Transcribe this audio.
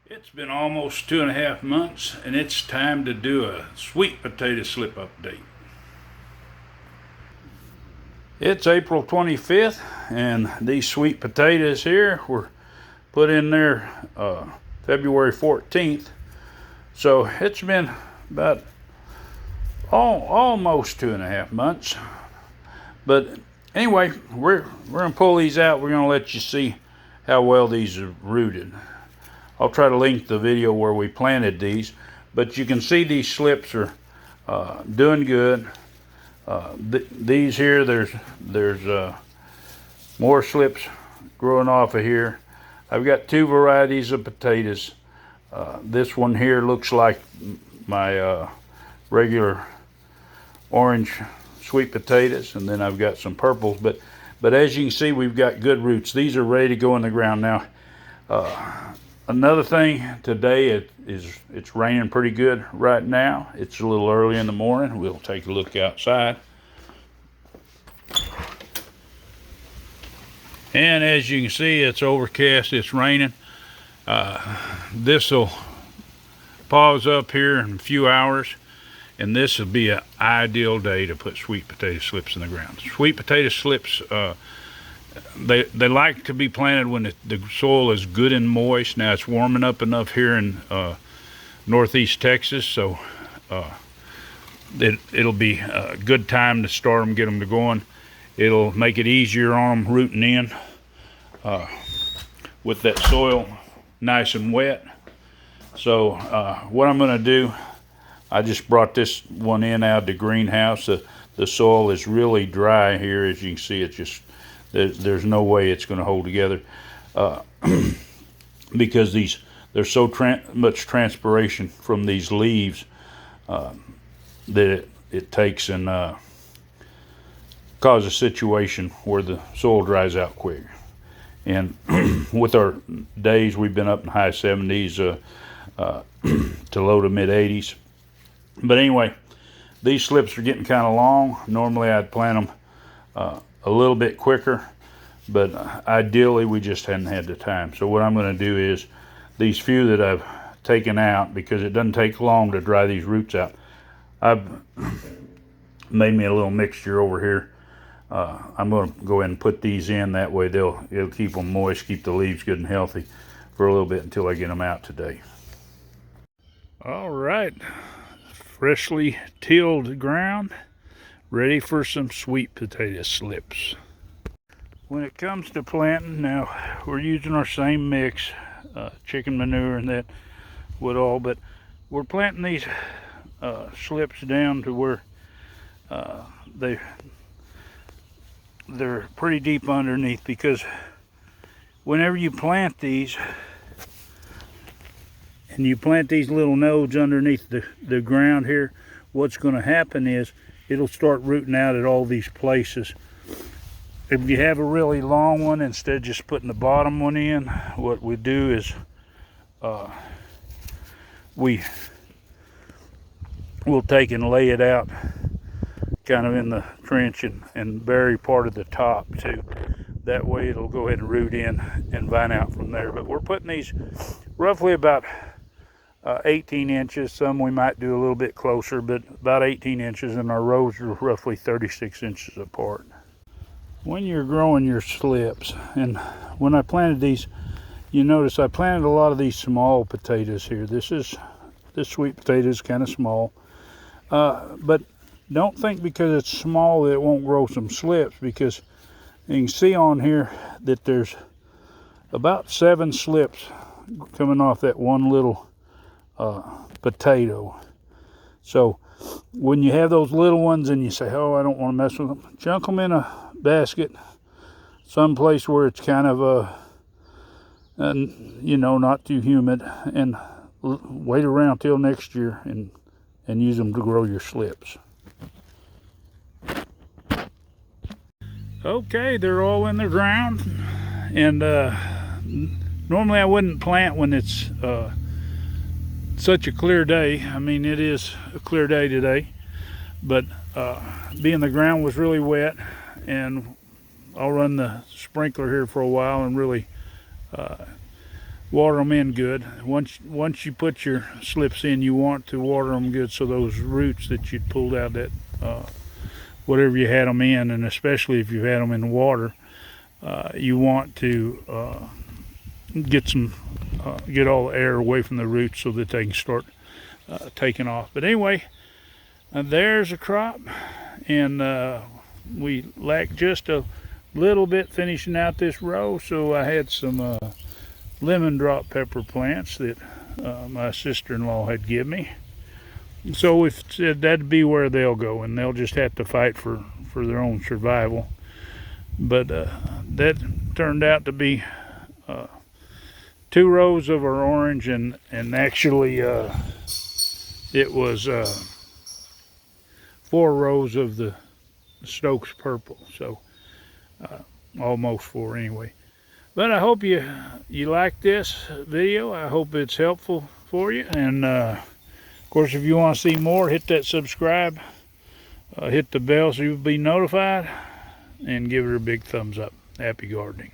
It's been almost 2.5 months, and it's time to do a sweet potato slip update. It's April 25th, and these sweet potatoes here were put in there February 14th. So it's been about almost 2.5 months. But anyway, we're gonna pull these out. We're gonna let you see how well these are rooted. I'll try to link the video where we planted these, but you can see these slips are doing good. These here, there's more slips growing off of here. I've got two varieties of potatoes. This one here looks like my regular orange sweet potatoes, and then I've got some purples. But as you can see, we've got good roots. These are ready to go in the ground now. Another thing today, it's raining pretty good right now. It's a little early in the morning. We'll take a look outside. And as you can see, it's overcast, it's raining. This will pause up here in a few hours, and this will be an ideal day to put sweet potato slips in the ground. Sweet potato slips, they like to be planted when the soil is good and moist. Now it's warming up enough here in northeast Texas, so it'll be a good time to start them, get them to going. It'll make it easier on them rooting in with that soil nice and wet. So what I'm going to do, I just brought this one in out of the greenhouse. The soil is really dry here. As you can see, it's just there's no way it's going to hold together because there's so much transpiration from these leaves that it takes and cause a situation where the soil dries out quick. And with our days, we've been up in high 70s to low to mid 80s. But anyway, these slips are getting kind of long. Normally I'd plant them a little bit quicker, but ideally we just hadn't had the time. So what I'm going to do is these few that I've taken out, because it doesn't take long to dry these roots out, I've made me a little mixture over here. I'm going to go ahead and put these in. That way it'll keep them moist, keep the leaves good and healthy for a little bit until I get them out today. All right, freshly tilled ground, ready for some sweet potato slips. When it comes to planting, now we're using our same mix, chicken manure and that would all, but we're planting these slips down to where they're pretty deep underneath, because whenever you plant these and you plant these little nodes underneath the ground here, what's going to happen is it'll start rooting out at all these places. If you have a really long one, instead of just putting the bottom one in, what we do is we'll take and lay it out kind of in the trench and bury part of the top too. That way it'll go ahead and root in and vine out from there. But we're putting these roughly about 18 inches. Some we might do a little bit closer, but about 18 inches, and our rows are roughly 36 inches apart. When you're growing your slips, and when I planted these, you notice I planted a lot of these small potatoes here. This sweet potato is kind of small, but don't think because it's small that it won't grow some slips, because you can see on here that there's about 7 slips coming off that one little potato. So when you have those little ones and you say, oh, I don't want to mess with them, chunk them in a basket someplace where it's kind of not too humid, and wait around till next year and use them to grow your slips. Okay, they're all in the ground, and normally I wouldn't plant when it's such a clear day. I mean, it is a clear day today, but being the ground was really wet, and I'll run the sprinkler here for a while and really water them in good. Once you put your slips in, you want to water them good so those roots that you pulled out that whatever you had them in, and especially if you had them in water, you want to get all the air away from the roots so that they can start taking off. But anyway, there's a crop, and we lack just a little bit finishing out this row, so I had some lemon drop pepper plants that my sister-in-law had given me. So we've said that'd be where they'll go, and they'll just have to fight for their own survival. But that turned out to be 2 rows of our orange, and actually it was 4 rows of the Stokes purple. So almost 4 anyway. But I hope you like this video. I hope it's helpful for you. And of course, if you want to see more, hit that subscribe, hit the bell so you'll be notified, and give it a big thumbs up. Happy gardening.